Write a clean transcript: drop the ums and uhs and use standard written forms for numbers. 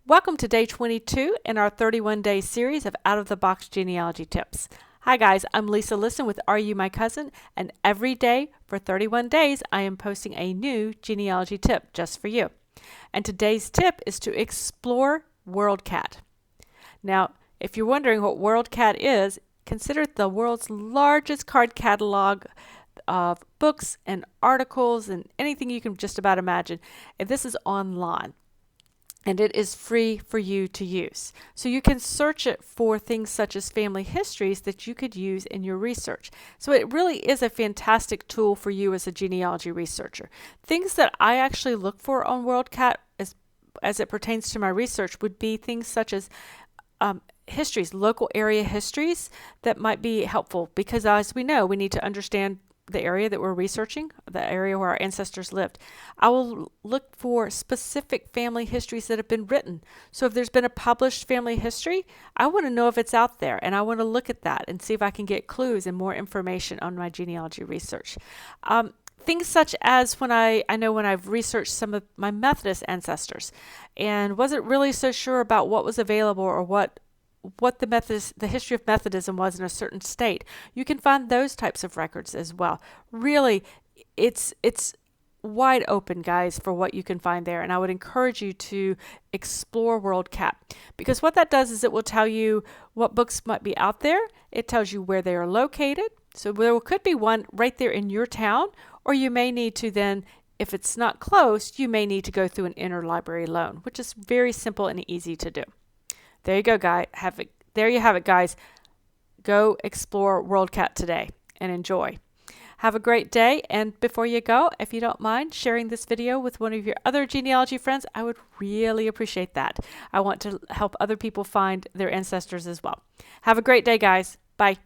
Welcome to day 22 in our 31-day series of out-of-the-box genealogy tips. Hi guys, I'm Lisa Liston with Are You My Cousin? And every day for 31 days I am posting a new genealogy tip just for you. And today's tip is to explore WorldCat. Now, if you're wondering what WorldCat is, consider it the world's largest card catalog of books and articles and anything you can just about imagine. And this is online. And it is free for you to use. So you can search it for things such as family histories that you could use in your research. So it really is a fantastic tool for you as a genealogy researcher. Things that I actually look for on WorldCat as it pertains to my research would be things such as histories, local area histories that might be helpful because as we know, we need to understand the area that we're researching, the area where our ancestors lived. I will look for specific family histories that have been written. So if there's been a published family history, I want to know if it's out there and I want to look at that and see if I can get clues and more information on my genealogy research. Things such as when I've researched some of my Methodist ancestors and wasn't really so sure about what was available or what the history of Methodism was in a certain state. You can find those types of records as well. Really, it's wide open, guys, for what you can find there. And I would encourage you to explore WorldCat because what that does is it will tell you what books might be out there. It tells you where they are located. So there could be one right there in your town, or you may need to then, if it's not close, you may need to go through an interlibrary loan, which is very simple and easy to do. There you go, guys. There you have it, guys. Go explore WorldCat today and enjoy. Have a great day. And before you go, if you don't mind sharing this video with one of your other genealogy friends, I would really appreciate that. I want to help other people find their ancestors as well. Have a great day, guys. Bye.